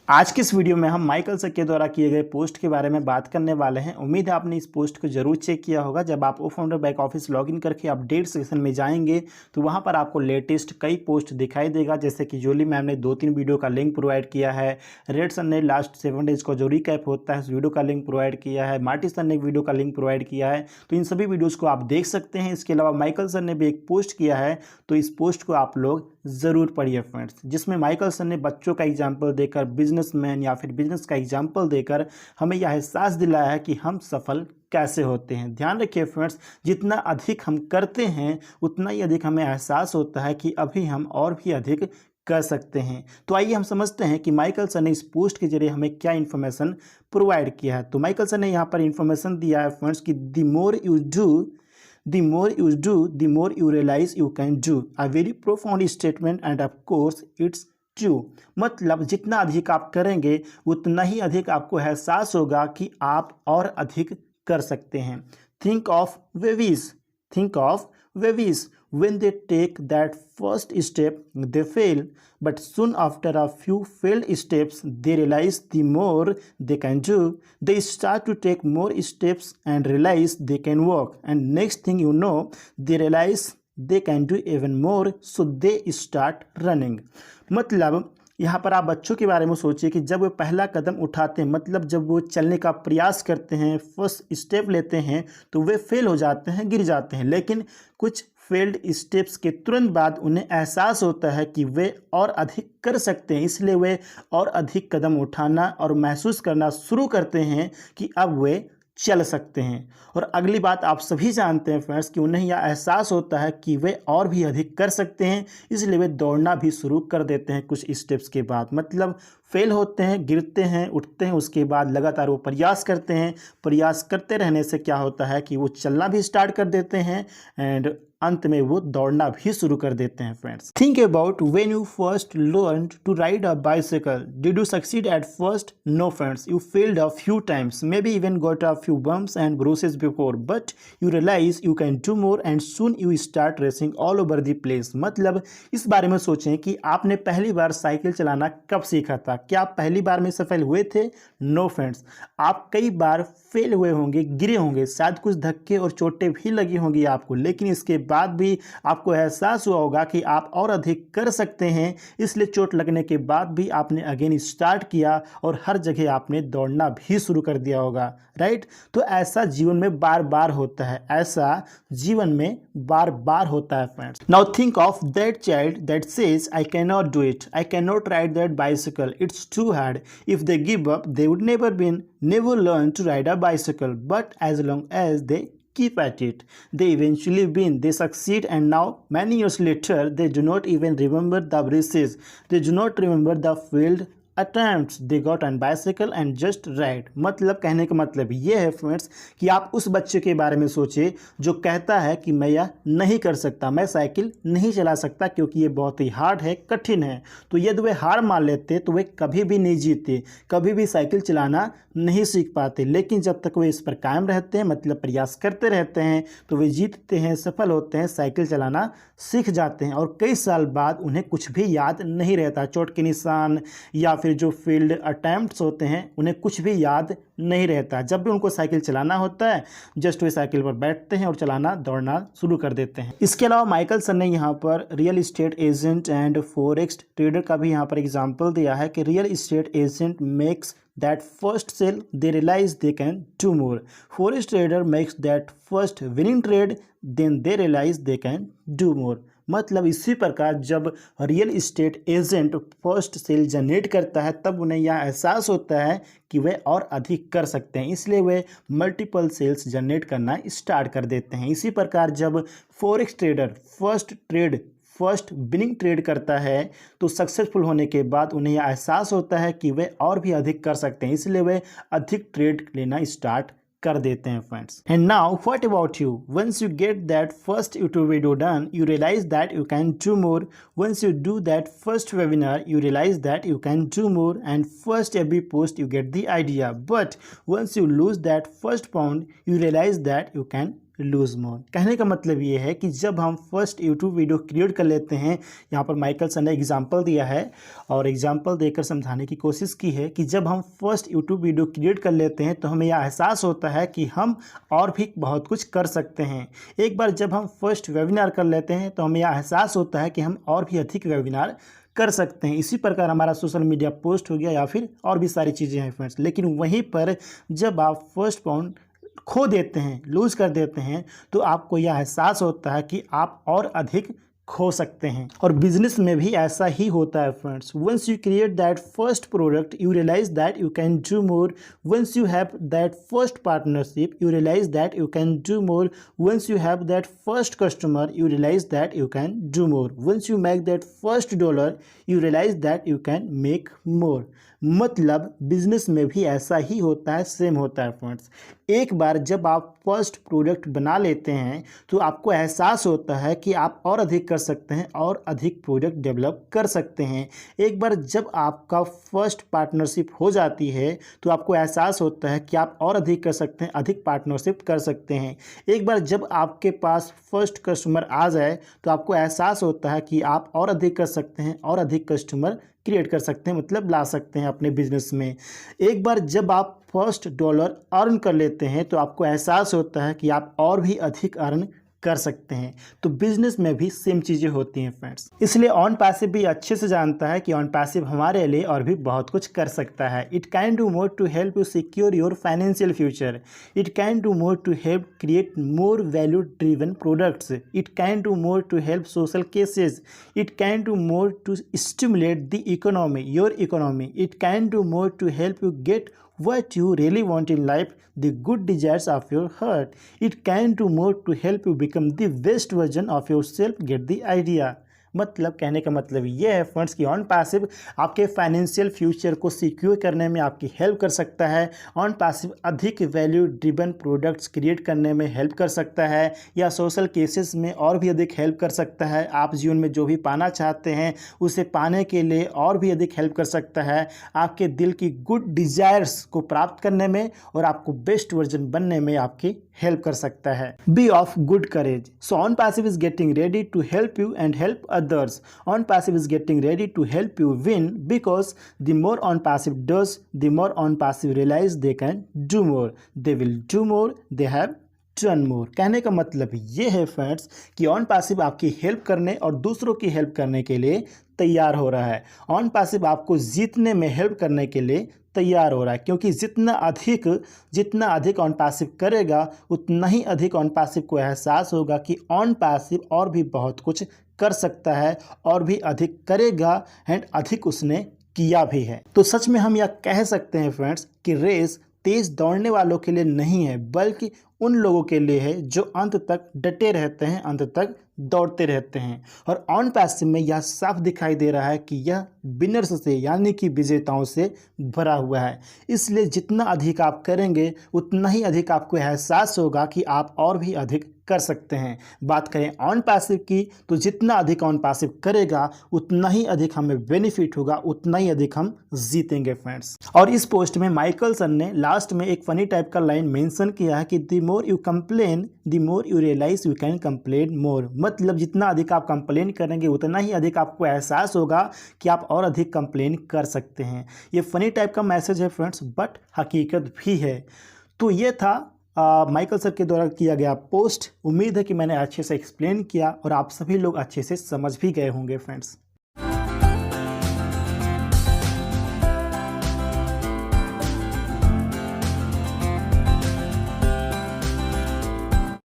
आज की इस वीडियो में हम माइकल सर द्वारा किए गए पोस्ट के बारे में बात करने वाले हैं। उम्मीद है आपने इस पोस्ट को जरूर चेक किया होगा। जब आप ओफाउंडर बैक ऑफिस लॉगिन करके अपडेट सेक्शन में जाएंगे तो वहां पर आपको लेटेस्ट कई पोस्ट दिखाई देगा, जैसे कि जोली मैम ने 2-3 वीडियो का लिंक प्रोवाइड किया है, रेड सर ने लास्ट 7 डेज का जो रिकैप होता है उस वीडियो का लिंक प्रोवाइड किया है, मार्टी सर ने एक वीडियो का लिंक प्रोवाइड किया है। तो इन सभी वीडियोज़ को आप देख सकते हैं। इसके अलावा माइकल सर ने भी एक पोस्ट किया है, तो इस पोस्ट को आप लोग ज़रूर पढ़िए फ्रेंड्स, जिसमें माइकल सर ने बच्चों का एग्जाम्पल देकर, बिजनेसमैन या फिर बिजनेस का एग्जाम्पल देकर हमें यह एहसास दिलाया है कि हम सफल कैसे होते हैं। ध्यान रखिए फ्रेंड्स, जितना अधिक हम करते हैं उतना ही अधिक हमें एहसास होता है कि अभी हम और भी अधिक कर सकते हैं। तो आइए हम समझते हैं कि माइकल सर ने इस पोस्ट के जरिए हमें क्या इन्फॉर्मेशन प्रोवाइड किया है। तो माइकल सर ने यहाँ पर इन्फॉर्मेशन दिया है फ्रेंड्स कि the more you do, the more you realize you can do. A very profound statement and of course it's true. मतलब जितना अधिक आप करेंगे उतना ही अधिक आपको एहसास होगा कि आप और अधिक कर सकते हैं। Think of babies. When they take that first step, they fail. But soon after a few failed steps, they realize the more they can do. They start to take more steps and realize they can walk. And next thing you know, they realize they can do even more, so they start running. मतलब यहाँ पर आप बच्चों के बारे में सोचिए कि जब वो पहला कदम उठाते हैं, मतलब जब वो चलने का प्रयास करते हैं, फर्स्ट स्टेप लेते हैं, तो वे फेल हो जाते हैं, गिर जाते हैं। लेकिन कुछ फेल्ड स्टेप्स के तुरंत बाद उन्हें एहसास होता है कि वे और अधिक कर सकते हैं, इसलिए वे और अधिक कदम उठाना और महसूस करना शुरू करते हैं कि अब वे चल सकते हैं। और अगली बात आप सभी जानते हैं फ्रेंड्स कि उन्हें यह एहसास होता है कि वे और भी अधिक कर सकते हैं, इसलिए वे दौड़ना भी शुरू कर देते हैं कुछ स्टेप्स के बाद। मतलब फेल होते हैं, गिरते हैं, उठते हैं, उसके बाद लगातार वो प्रयास करते हैं। प्रयास करते रहने से क्या होता है कि वो चलना भी स्टार्ट कर देते हैं एंड अंत में वो दौड़ना भी शुरू कर देते हैं friends. Think about when you first learn to ride a bicycle, did you succeed at first? No friends, you failed a few times, maybe even got a few bumps and bruises before, but you realize you can do more and soon you start racing all over the place. मतलब इस बारे में सोचें कि आपने पहली बार cycle चलाना कब सीखा था। क्या आप पहली बार में सफल हुए थे? नो फ्रेंड्स, आप कई बार फेल हुए होंगे, गिरे होंगे, शायद कुछ धक्के और चोटें भी लगी होंगी आपको, लेकिन इसके बाद भी आपको एहसास हुआ होगा कि आप और अधिक कर सकते हैं। इसलिए चोट लगने के बाद भी आपने अगेन स्टार्ट किया और हर जगह आपने दौड़ना भी शुरू कर दिया होगा, राइट। तो ऐसा जीवन में बार बार होता है, ऐसा जीवन में बार बार होता है friends. Now think of that child that says I can not do it, I can not ride that bicycle, it's too hard. If they give up they would never learn to ride a bicycle, but as long as they keep at it, they eventually win, they succeed, and now many years later they do not even remember the races, they do not remember the failed attempts, they got on bicycle and just ride। मतलब कहने का मतलब ये है friends कि आप उस बच्चे के बारे में सोचिए जो कहता है कि मैं यह नहीं कर सकता, मैं साइकिल नहीं चला सकता क्योंकि ये बहुत ही हार्ड है, कठिन है। तो यदि वे हार मान लेते तो वे कभी भी नहीं जीते, कभी भी साइकिल चलाना नहीं सीख पाते। लेकिन जब तक वे इस पर कायम रहते हैं, मतलब प्रयास करते रहते हैं, तो वे जीतते हैं, सफल होते हैं, साइकिल चलाना सीख जाते हैं। और कई साल बाद उन्हें कुछ भी याद नहीं रहता, चोट के निशान या फिर जो फील्ड अटैम्प्ट्स होते हैं उन्हें कुछ भी याद नहीं रहता। जब भी उनको साइकिल चलाना होता है, जस्ट वे साइकिल पर बैठते हैं और चलाना, दौड़ना शुरू कर देते हैं। इसके अलावा माइकल सर ने यहाँ पर real estate agent and forex trader का भी यहाँ पर एग्जाम्पल दिया है कि real estate agent makes that first sale, they realize they can do more. Forex trader makes that first winning trade, then they realize they can do more. मतलब इसी प्रकार जब real estate agent first sale generate करता है तब उन्हें यह एहसास होता है कि वे और अधिक कर सकते हैं, इसलिए वे मल्टीपल सेल्स जनरेट करना स्टार्ट कर देते हैं। इसी प्रकार जब forex trader first winning trade करता है तो सक्सेसफुल होने के बाद उन्हें यह एहसास होता है कि वे और भी अधिक कर सकते हैं, इसलिए वे अधिक ट्रेड लेना स्टार्ट कर देते हैं friends. And now what about you? Once you get that first YouTube video done, you realize that you can do more. Once you do that first webinar, you realize that you can do more, and first every post you get the idea, but once you lose that first pound, you realize that you can loose मोर। कहने का मतलब ये है कि जब हम first YouTube video create कर लेते हैं, यहाँ पर माइकल सर ने एग्जांपल दिया है और एग्जांपल देकर समझाने की कोशिश की है कि जब हम फर्स्ट यूट्यूब वीडियो क्रिएट कर लेते हैं तो हमें यह एहसास होता है कि हम और भी बहुत कुछ कर सकते हैं। एक बार जब हम फर्स्ट वेबिनार कर लेते हैं तो हमें यह एहसास होता है कि हम और भी अधिक वेबिनार कर सकते हैं। इसी प्रकार हमारा सोशल मीडिया पोस्ट हो गया या फिर और भी सारी चीज़ें हैं फ्रेंड्स। लेकिन वहीं पर जब आप फर्स्ट पाउंड खो देते हैं, लूज कर देते हैं, तो आपको यह एहसास होता है कि आप और अधिक खो सकते हैं। और बिजनेस में भी ऐसा ही होता है friends. Once you create that first product you realize that you can do more. Once you have that first partnership you realize that you can do more. Once you have that first customer you realize that you can do more. Once you make that first dollar you realize that you can make more. मतलब business में भी ऐसा ही होता है, same होता है friends. एक बार जब आप फर्स्ट प्रोडक्ट बना लेते हैं तो आपको एहसास होता है कि आप और अधिक कर सकते हैं और अधिक प्रोडक्ट डेवलप कर सकते हैं। एक बार जब आपका फर्स्ट पार्टनरशिप हो जाती है तो आपको एहसास होता है कि आप और अधिक कर सकते हैं, अधिक पार्टनरशिप कर सकते हैं। एक बार जब आपके पास फर्स्ट कस्टमर आ जाए तो आपको एहसास होता है कि आप और अधिक कर सकते हैं और अधिक कस्टमर क्रिएट कर सकते हैं, मतलब ला सकते हैं अपने बिजनेस में। एक बार जब आप फर्स्ट डॉलर अर्न कर लेते हैं तो आपको एहसास होता है कि आप और भी अधिक अर्न कर सकते हैं। तो बिजनेस में भी सेम चीज़ें होती हैं फ्रेंड्स। इसलिए ऑन पैसिव भी अच्छे से जानता है कि ऑन पैसिव हमारे लिए और भी बहुत कुछ कर सकता है। It can do more to help you secure your financial future. It can do more to help create more value driven products. It can do more to help social causes. It can do more to stimulate the economy, your economy. It can do more to help you get what you really want in life, the good desires of your heart. It can do more to help you become the best version of yourself. Get the idea? मतलब कहने का मतलब ये है friends कि on passive आपके financial future को secure करने में आपकी हेल्प कर सकता है। ऑन पैसिव अधिक वैल्यू ड्रिवन प्रोडक्ट्स क्रिएट करने में हेल्प कर सकता है या सोशल केसेस में और भी अधिक हेल्प कर सकता है। आप जीवन में जो भी पाना चाहते हैं उसे पाने के लिए और भी अधिक हेल्प कर सकता है। आपके दिल की गुड डिजायर्स को प्राप्त करने में और आपको बेस्ट वर्जन बनने में आपकी हेल्प कर सकता है। Be of good courage. So on passive is getting ready to help you and help others. On passive is getting ready to help you win because the more on passive does, the more on passive realize they can do more. They will do more. They have done more. कहने का मतलब ये है friends कि on passive आपकी help करने और दूसरों की हेल्प करने के लिए तैयार हो रहा है। ऑन पैसिव आपको जीतने में हेल्प करने के लिए तैयार हो रहा है, क्योंकि जितना अधिक ऑन पैसिव करेगा उतना ही अधिक ऑन पैसिव को एहसास होगा कि ऑन पैसिव और भी बहुत कुछ कर सकता है और भी अधिक करेगा एंड अधिक उसने किया भी है। तो सच में हम यह कह सकते हैं फ्रेंड्स कि रेस तेज दौड़ने वालों के लिए नहीं है, बल्कि उन लोगों के लिए है जो अंत तक डटे रहते हैं, अंत तक दौड़ते रहते हैं। और ऑन पैसिव में यह साफ दिखाई दे रहा है कि यह विनर्स से यानी कि विजेताओं से भरा हुआ है। इसलिए जितना अधिक आप करेंगे उतना ही अधिक आपको एहसास होगा कि आप और भी अधिक कर सकते हैं। बात करें ऑन पैसिव की तो जितना अधिक ऑन पैसिव करेगा उतना ही अधिक हमें बेनिफिट होगा, उतना ही अधिक हम जीतेंगे फ्रेंड्स। और इस पोस्ट में माइकल सर ने लास्ट में एक फनी टाइप का लाइन मेंशन किया है कि the more you complain the more you realize you can complain more. मतलब जितना अधिक आप कंप्लेन करेंगे उतना ही अधिक आपको एहसास होगा कि आप और अधिक कंप्लेन कर सकते हैं। ये फनी टाइप का मैसेज है फ्रेंड्स, बट हकीकत भी है। तो ये था माइकल सर के द्वारा किया गया पोस्ट। उम्मीद है कि मैंने अच्छे से एक्सप्लेन किया और आप सभी लोग अच्छे से समझ भी गए होंगे फ्रेंड्स।